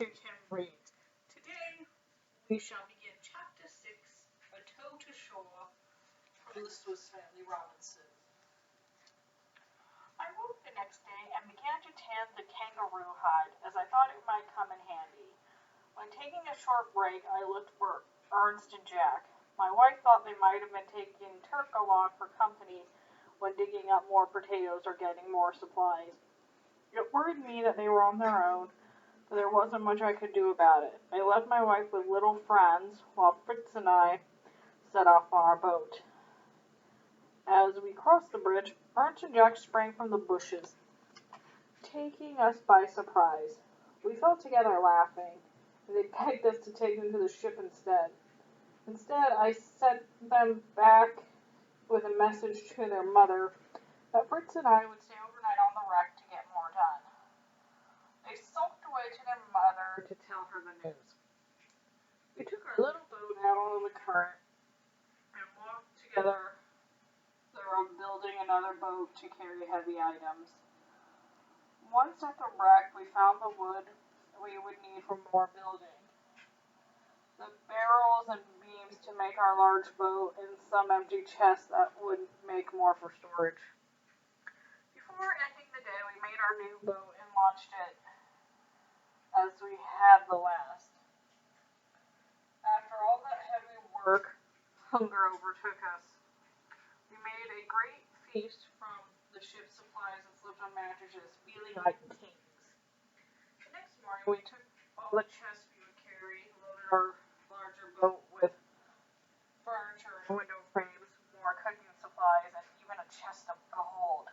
to Kim Reed. Today we shall begin Chapter 6, A Tow to Shore, from the Swiss Family Robinson. I woke the next day and began to tan the kangaroo hide, as I thought it might come in handy. When taking a short break, I looked for Ernst and Jack. My wife thought they might have been taking Turk along for company when digging up more potatoes or getting more supplies. It worried me that they were on their own, but there wasn't much I could do about it. I left my wife with little Franz, while Fritz and I set off on our boat. As we crossed the bridge, Ernst and Jack sprang from the bushes, taking us by surprise. We fell together laughing, and they begged us to take them to the ship instead. Instead, I sent them back with a message to their mother that Fritz and I would stay overnight on the wreck to get more done. They sulked away to their mother to tell her the news. We took our little boat out on the current and walked together around building another boat to carry heavy items. Once at the wreck, we found the wood we would need for more building, the barrels and beams to make our large boat, and some empty chests that would make more for storage. Before ending the day, we made our new boat and launched it as we had the last. After all that heavy work, hunger overtook us. We made a great feast from the ship's supplies and slept on mattresses, feeling like kings. The next morning, we took all the chests we would carry, loaded our larger boat with furniture and window frames, more cooking supplies, and even a chest of gold.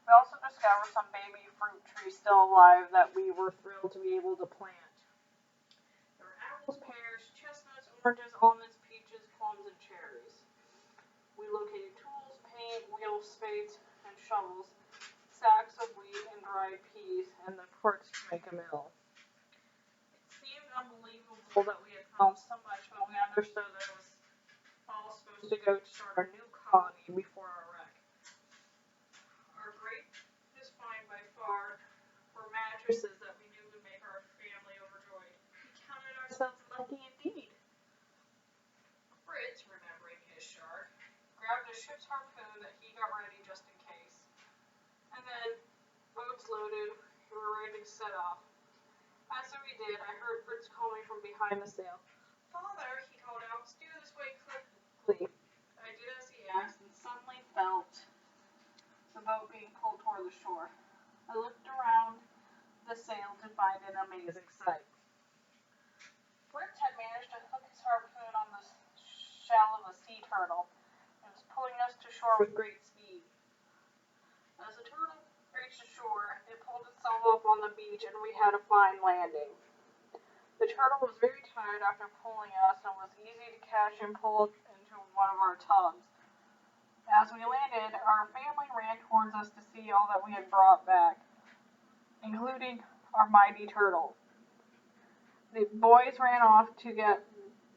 We also discovered some baby fruit trees still alive that we were thrilled to be able to plant. There were apples, pears, chestnuts, oranges, almonds, peaches, plums, and cherries. We located tools, paint, wheels, spades, and shovels, sacks of wheat and dried peas, and the quartz to make a mill. It seemed unbelievable that we had found so much, but we understood that it was all supposed to go to start a new colony before our wreck. Our greatest find by far were mattresses that we knew would make our family overjoyed. We counted ourselves lucky indeed. Fritz, remembering his shark, grabbed a ship's harpoon that he got ready just in case. And then, boats loaded, we were ready to set off. As we did, I heard Fritz calling from behind the sail. "Father," he called out, "steer this way quickly." I did as he asked, and suddenly felt the boat being pulled toward the shore. I looked around the sail to find an amazing sight. Fritz had managed to hook his harpoon on the shell of a sea turtle and was pulling us to shore with great speed. As the turtle reached the shore, it pulled itself up on the beach and we had a fine landing. The turtle was very tired after pulling us and was easy to catch and pull into one of our tubs. As we landed, our family ran towards us to see all that we had brought back, including our mighty turtle. The boys ran off to get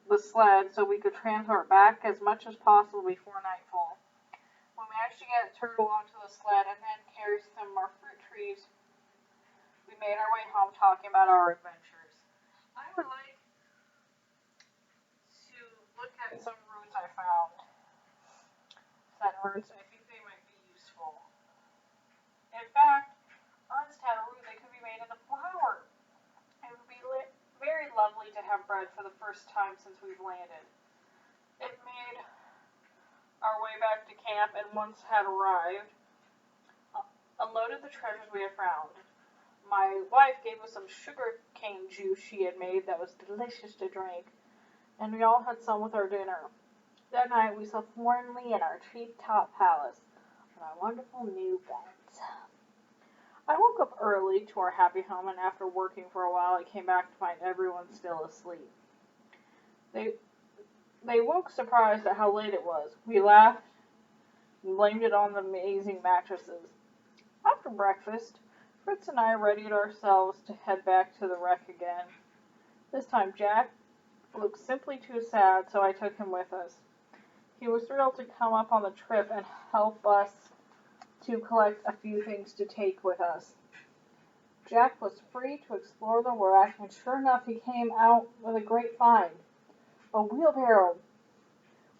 the sled so we could transport back as much as possible before nightfall. We managed to get the turtle onto the sled and then carry some more fruit trees. We made our way home talking about our adventures. I would like to look at some roots I found. Said Ernst, "I think they might be useful." In fact, Ernst had a root that could be made into flour. It would be very lovely to have bread for the first time since we've landed. It made our way back to camp, and once had arrived, unloaded the treasures we had found. My wife gave us some sugar cane juice she had made that was delicious to drink, and we all had some with our dinner. That night we slept warmly in our treetop palace on our wonderful new beds. I woke up early to our happy home, and after working for a while, I came back to find everyone still asleep. They woke surprised at how late it was. We laughed and blamed it on the amazing mattresses. After breakfast, Fritz and I readied ourselves to head back to the wreck again. This time Jack looked simply too sad, so I took him with us. He was thrilled to come up on the trip and help us to collect a few things to take with us. Jack was free to explore the wreck, and sure enough he came out with a great find. A wheelbarrow.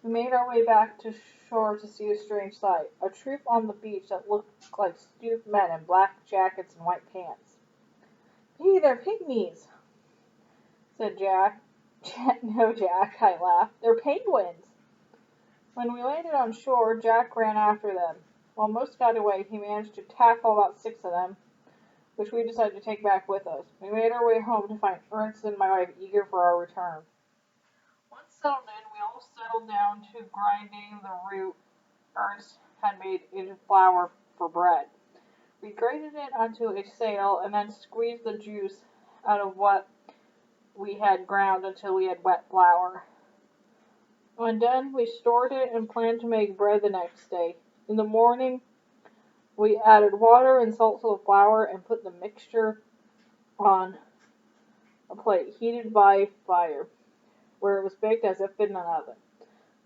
We made our way back to shore to see a strange sight. A troop on the beach that looked like stooped men in black jackets and white pants. "Hey, they're pygmies," said Jack. "No, Jack," I laughed. "They're penguins." When we landed on shore, Jack ran after them. While most got away, he managed to tackle about 6 of them, which we decided to take back with us. We made our way home to find Ernst and my wife eager for our return. Once settled in, we all settled down to grinding the root Ernst had made into flour for bread. We grated it onto a sail and then squeezed the juice out of what we had ground until we had wet flour. When done, we stored it and planned to make bread the next day. In the morning, we added water and salt to the flour and put the mixture on a plate heated by fire, where it was baked as if in an oven.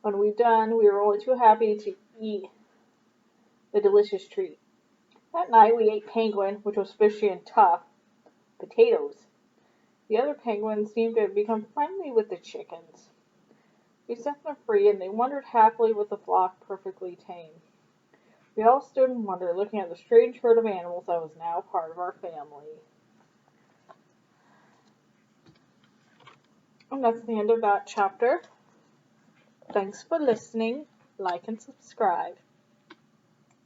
When we done, we were only too happy to eat the delicious treat. That night we ate penguin, which was fishy and tough, potatoes. The other penguins seemed to have become friendly with the chickens. We set them free, and they wandered happily with the flock, perfectly tame. We all stood in wonder, looking at the strange herd of animals that was now part of our family. And that's the end of that chapter. Thanks for listening. Like and subscribe.